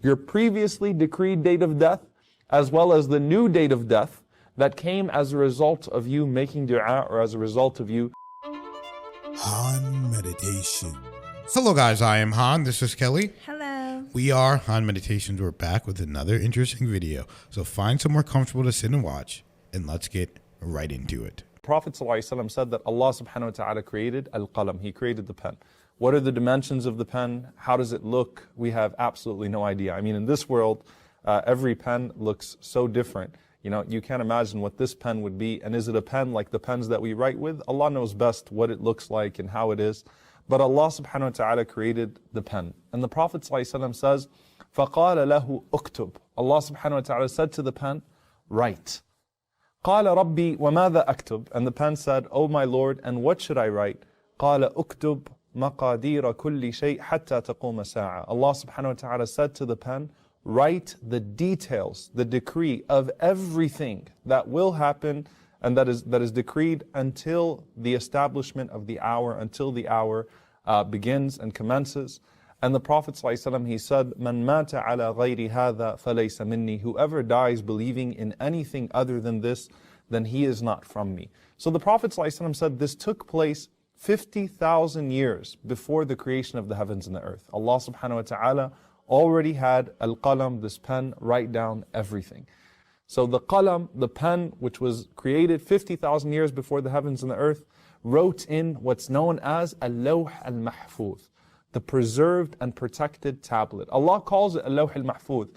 your previously decreed date of death, as well as the new date of death that came as a result of you making dua, or as a result of you. Han Meditation. Hello guys, I am Han, this is Kelly. Hello. We are Han Meditations. We're back with another interesting video. So find somewhere comfortable to sit and watch, and let's get right into it. Prophet ﷺ said that Allah subhanahu wa ta'ala created al-qalam. He created the pen. What are the dimensions of the pen? How does it look? We have absolutely no idea. I mean, in this world, every pen looks so different. You know, you can't imagine what this pen would be. And is it a pen like the pens that we write with? Allah knows best what it looks like and how it is. But Allah subhanahu wa ta'ala created the pen. And the Prophet ﷺ says, فَقَالَ لَهُ أُكْتُبْ. Allah subhanahu wa ta'ala said to the pen, write. قَالَ رَبِّي وَمَاذَا أَكْتُبْ. And the pen said, oh my Lord, and what should I write? قَالَ أُكْتُبْ مَقَادِيرَ كُلِّ شَيْءٍ حَتَّى تَقُومَ سَاعَةً. Allah subhanahu wa ta'ala said to the pen, write the details, the decree of everything that will happen and that is decreed until the establishment of the hour, until the hour begins and commences. And the Prophet ﷺ, he said, مَنْ مَاتَ عَلَى غَيْرِ هَذَا فَلَيْسَ مِنِّي. Whoever dies believing in anything other than this, then he is not from me. So the Prophet ﷺ said this took place 50,000 years before the creation of the heavens and the earth. Allah subhanahu wa ta'ala already had al-qalam, this pen, write down everything. So the qalam, the pen, which was created 50,000 years before the heavens and the earth, wrote in what's known as al-lawh al-mahfuz, the preserved and protected tablet. Allah calls it al-lawh al-mahfuz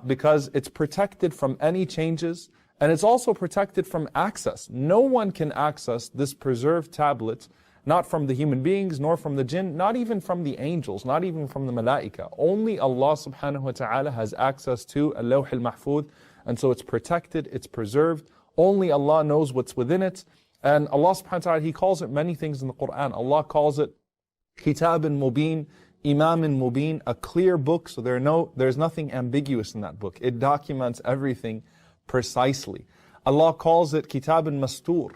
because it's protected from any changes, and it's also protected from access. No one can access this preserved tablet, not from the human beings, nor from the jinn, not even from the angels, not even from the malaika. Only Allah subhanahu wa ta'ala has access to al-lawh al-mahfuz, and so it's protected, it's preserved. Only Allah knows what's within it. And Allah subhanahu wa ta'ala, He calls it many things in the Quran. Allah calls it Kitabun Mubin, Imamun Mubin, a clear book, so there's nothing ambiguous in that book. It documents everything precisely. Allah calls it Kitabun Mastur,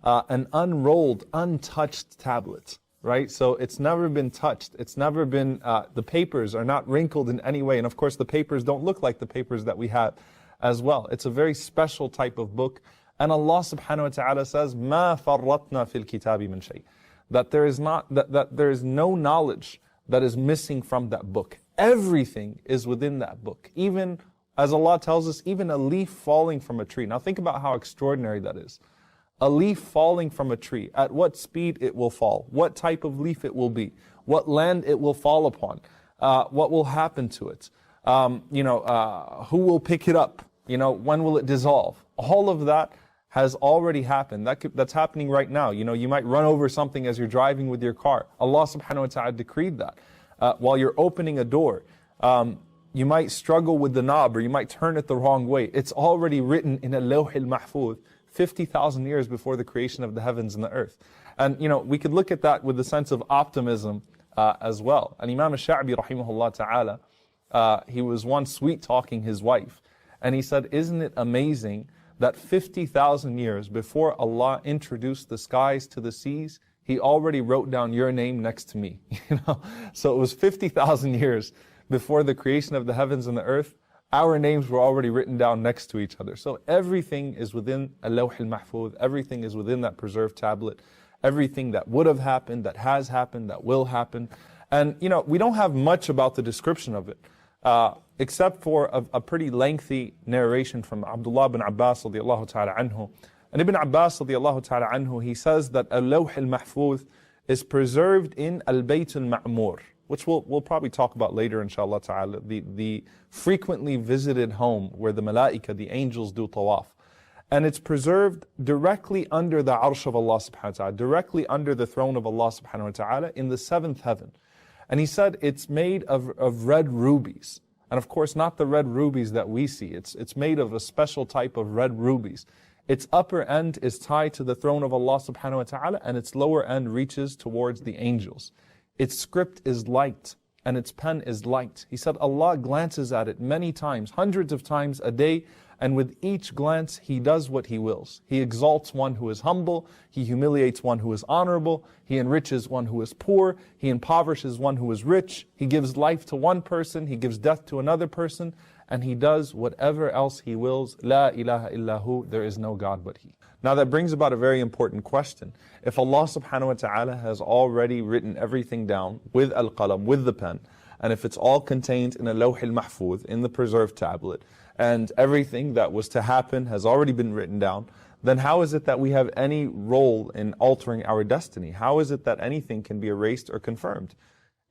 an unrolled, untouched tablet, right? So it's never been touched. It's never been, the papers are not wrinkled in any way. And of course the papers don't look like the papers that we have as well. It's a very special type of book. And Allah subhanahu wa ta'ala says, مَا فَرَّطْنَا فِي الْكِتَابِ مِنْ شَيْءٍ. That there is no knowledge that is missing from that book. Everything is within that book. Even, as Allah tells us, even a leaf falling from a tree. Now think about how extraordinary that is. A leaf falling from a tree, at what speed it will fall, what type of leaf it will be, what land it will fall upon, what will happen to it, who will pick it up, when will it dissolve. All of that has already happened. That's happening right now. You might run over something as you're driving with your car. Allah subhanahu wa ta'ala decreed that. While you're opening a door, you might struggle with the knob, or you might turn it the wrong way. It's already written in al-lawh al-mahfuz 50,000 years before the creation of the heavens and the earth. And we could look at that with a sense of optimism as well. And Imam al-Sha'bi rahimahullah ta'ala, he was once sweet talking his wife, and he said, isn't it amazing that 50,000 years before Allah introduced the skies to the seas, He already wrote down your name next to me. So it was 50,000 years before the creation of the heavens and the earth. Our names were already written down next to each other. So everything is within al-lawh al-mahfuz. Everything is within that preserved tablet. Everything that would have happened, that has happened, that will happen. And we don't have much about the description of it, except for a pretty lengthy narration from Abdullah bin Abbas radiallahu ta'ala anhu. And Ibn Abbas radiallahu ta'ala anhu, he says that al-lawh al-mahfuz is preserved in al-bayt al-ma'mur, which we'll probably talk about later inshallah ta'ala, the frequently visited home where the malaika, the angels, do tawaf. And it's preserved directly under the arsh of Allah subhanahu wa ta'ala, directly under the throne of Allah subhanahu wa ta'ala in the seventh heaven. And he said it's made of red rubies. And of course not the red rubies that we see. It's made of a special type of red rubies. Its upper end is tied to the throne of Allah subhanahu wa ta'ala, and its lower end reaches towards the angels. Its script is light, and its pen is light. He said Allah glances at it many times, hundreds of times a day, And with each glance, He does what He wills. He exalts one who is humble, He humiliates one who is honorable, He enriches one who is poor, He impoverishes one who is rich, He gives life to one person, He gives death to another person, and He does whatever else He wills. La ilaha illahu, there is no God but He. Now that brings about a very important question. If Allah subhanahu wa ta'ala has already written everything down with al-qalam, with the pen, and if it's all contained in a lawh al-mahfuz, in the preserved tablet, and everything that was to happen has already been written down, then how is it that we have any role in altering our destiny? How is it that anything can be erased or confirmed?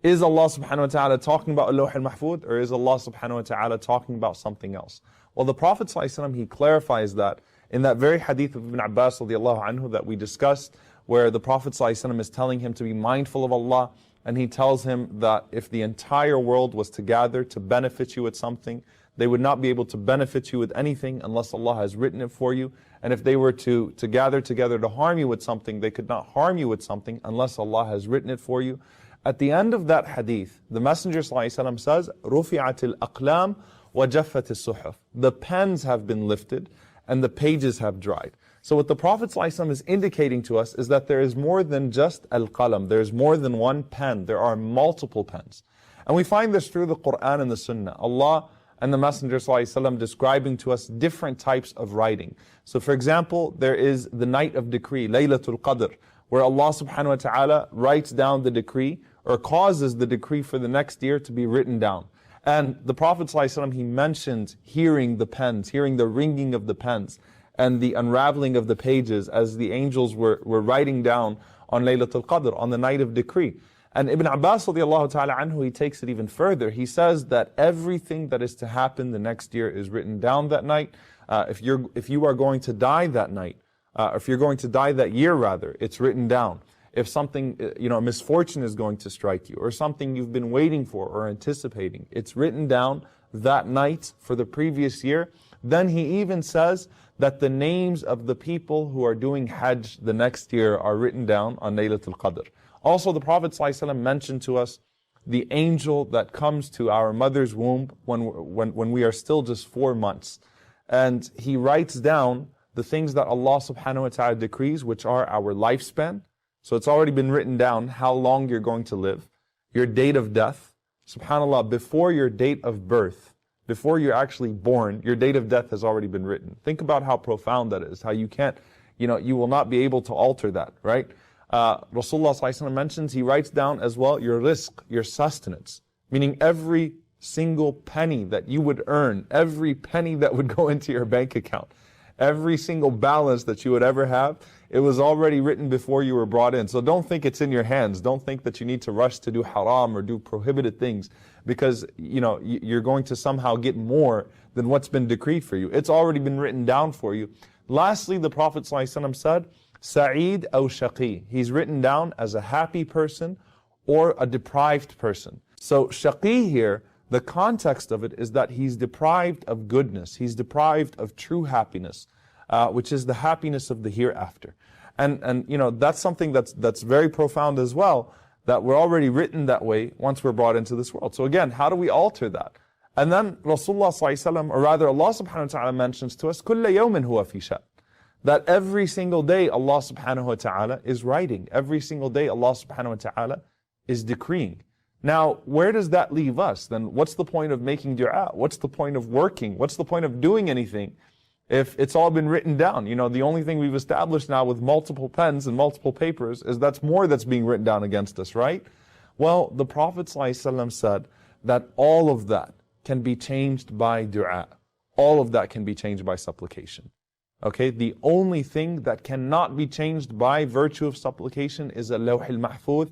Is Allah subhanahu wa ta'ala talking about al-lawh al-mahfuz, or is Allah subhanahu wa ta'ala talking about something else? Well, the Prophet ﷺ, he clarifies that in that very hadith of Ibn Abbas radiallahu anhu that we discussed, where the Prophet ﷺ is telling him to be mindful of Allah, and he tells him that if the entire world was to gather to benefit you with something, they would not be able to benefit you with anything unless Allah has written it for you. And if they were to gather together to harm you with something, they could not harm you with something unless Allah has written it for you. At the end of that hadith, the Messenger ﷺ says, رُفِعَتِ الْأَقْلَامِ وَجَفَّتِ الصُّحُفِ. The pens have been lifted and the pages have dried. So what the Prophet ﷺ is indicating to us is that there is more than just al-qalam. There is more than one pen. There are multiple pens. And we find this through the Quran and the Sunnah. Allah and the Messenger ﷺ describing to us different types of writing. So for example, there is the night of decree, Laylatul Qadr, where Allah subhanahu wa ta'ala writes down the decree or causes the decree for the next year to be written down. And the Prophet ﷺ, he mentioned hearing the pens, hearing the ringing of the pens and the unraveling of the pages as the angels were writing down on Laylatul Qadr, on the night of decree. And Ibn Abbas radiallahu ta'ala anhu, he takes it even further. He says that everything that is to happen the next year is written down that night. If you are going to die that night, if you're going to die that year rather, it's written down. If something, a misfortune is going to strike you, or something you've been waiting for or anticipating, it's written down that night for the previous year. Then he even says that the names of the people who are doing Hajj the next year are written down on Laylatul Qadr. Also, the Prophet ﷺ mentioned to us the angel that comes to our mother's womb when we are still just 4 months. And he writes down the things that Allah subhanahu wa ta'ala decrees, which are our lifespan. So it's already been written down how long you're going to live, your date of death. SubhanAllah, before your date of birth, before you're actually born, your date of death has already been written. Think about how profound that is, how you can't, you will not be able to alter that, right? Rasulullah ﷺ mentions, he writes down as well your rizq, your sustenance, meaning every single penny that you would earn, every penny that would go into your bank account, every single balance that you would ever have, it was already written before you were brought in. So don't think it's in your hands. Don't think that you need to rush to do haram or do prohibited things because you're going to somehow get more than what's been decreed for you. It's already been written down for you. Lastly, the Prophet ﷺ said, Sa'id aw shaqi. He's written down as a happy person or a deprived person. So shaqi here, the context of it is that he's deprived of goodness. He's deprived of true happiness, which is the happiness of the hereafter. And that's something that's very profound as well, that we're already written that way once we're brought into this world. So again, how do we alter that? And then Rasulullah ﷺ, or rather Allah subhanahu wa ta'ala mentions to us, كُلَّ يَوْمٍ هُوَ فِي شَأْنٍ. That every single day Allah subhanahu wa ta'ala is writing. Every single day Allah subhanahu wa ta'ala is decreeing. Now, where does that leave us? Then what's the point of making dua? What's the point of working? What's the point of doing anything if it's all been written down? The only thing we've established now with multiple pens and multiple papers is that's more that's being written down against us, right? Well, the Prophet ﷺ said that all of that can be changed by dua. All of that can be changed by supplication. Okay, the only thing that cannot be changed by virtue of supplication is al-lawh al-mahfuz,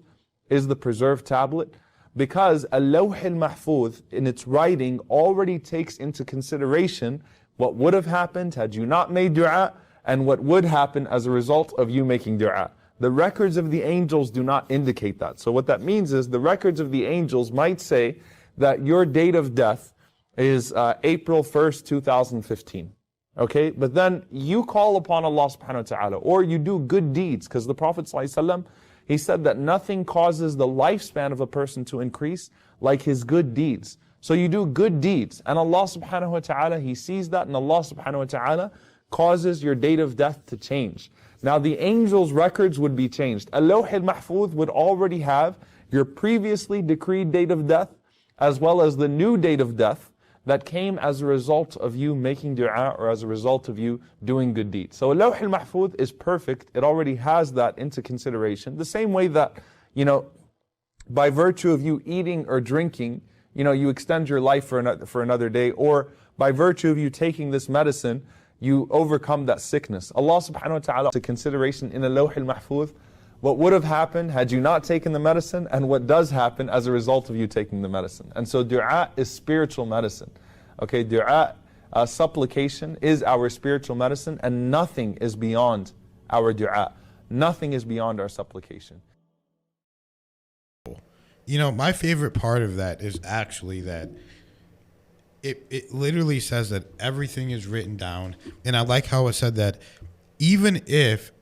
is the preserved tablet, because al-lawh al-mahfuz in its writing already takes into consideration what would have happened had you not made dua and what would happen as a result of you making dua. The records of the angels do not indicate that. So what that means is the records of the angels might say that your date of death is April 1st, 2015. Okay, but then you call upon Allah subhanahu wa ta'ala, or you do good deeds, because the Prophet ﷺ, he said that nothing causes the lifespan of a person to increase like his good deeds. So you do good deeds, and Allah subhanahu wa ta'ala, He sees that, and Allah subhanahu wa ta'ala causes your date of death to change. Now the angels' records would be changed. Al-Lawh al-Mahfuz would already have your previously decreed date of death, as well as the new date of death that came as a result of you making dua or as a result of you doing good deeds. So Al-Lawh al-Mahfuz is perfect. It already has that into consideration. The same way that, by virtue of you eating or drinking, you extend your life for another day, or by virtue of you taking this medicine, you overcome that sickness. Allah subhanahu wa ta'ala to consideration in Al-Lawh al-Mahfuz what would have happened had you not taken the medicine, and what does happen as a result of you taking the medicine. And so dua is spiritual medicine. Okay, dua, supplication is our spiritual medicine, and nothing is beyond our dua. Nothing is beyond our supplication. My favorite part of that is actually that it literally says that everything is written down. And I like how it said that even if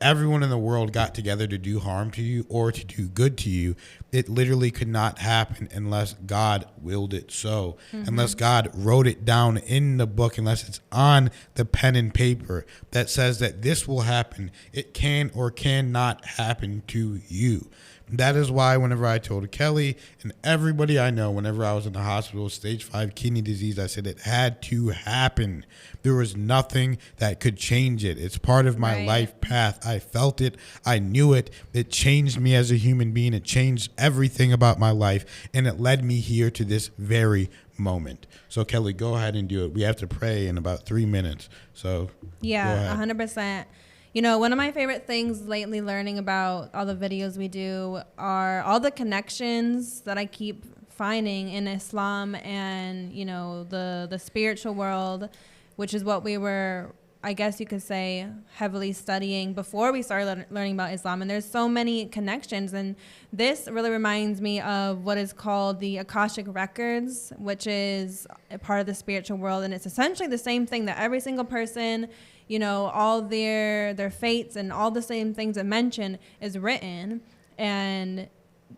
everyone in the world got together to do harm to you or to do good to you, it literally could not happen unless God willed it so. Unless God wrote it down in the book, unless it's on the pen and paper that says that this will happen. It can or cannot happen to you. That is why whenever I told Kelly and everybody I know, whenever I was in the hospital with stage 5 kidney disease, I said it had to happen. There was nothing that could change it. It's part of my life path. I felt it. I knew it. It changed me as a human being. It changed everything about my life. And it led me here to this very moment. So Kelly, go ahead and do it. We have to pray in about 3 minutes. So yeah, 100%. One of my favorite things lately learning about all the videos we do are all the connections that I keep finding in Islam and, the spiritual world, which is what we were, I guess you could say, heavily studying before we started learning about Islam. And there's so many connections. And this really reminds me of what is called the Akashic Records, which is a part of the spiritual world. And it's essentially the same thing that every single person, all their fates and all the same things it mentioned is written. And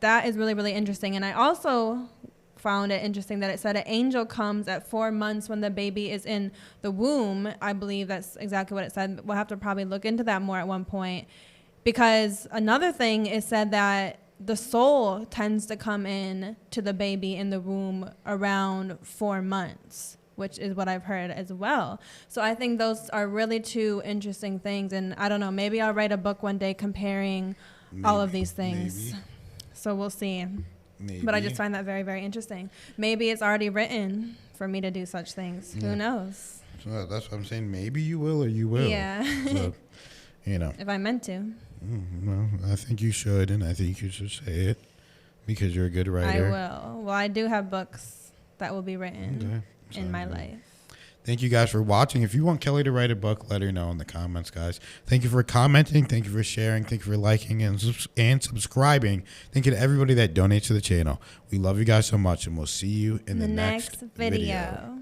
that is really, really interesting. And I also found it interesting that it said an angel comes at 4 months when the baby is in the womb. I believe that's exactly what it said. We'll have to probably look into that more at one point. Because another thing is said that the soul tends to come in to the baby in the womb around 4 months, which is what I've heard as well. So I think those are really two interesting things. And I don't know, maybe I'll write a book one day comparing all of these things. So we'll see. But I just find that very, very interesting. Maybe it's already written for me to do such things. Who knows? So that's what I'm saying. Maybe you will or you will. Yeah. So, if I meant to. Well, I think you should, and I think you should say it because you're a good writer. I will. Well, I do have books that will be written in my life. Thank you guys for watching. If you want Kelly to write a book, let her know in the comments, guys. Thank you for commenting. Thank you for sharing. Thank you for liking and subscribing. Thank you to everybody that donates to the channel. We love you guys so much, and we'll see you in the next video.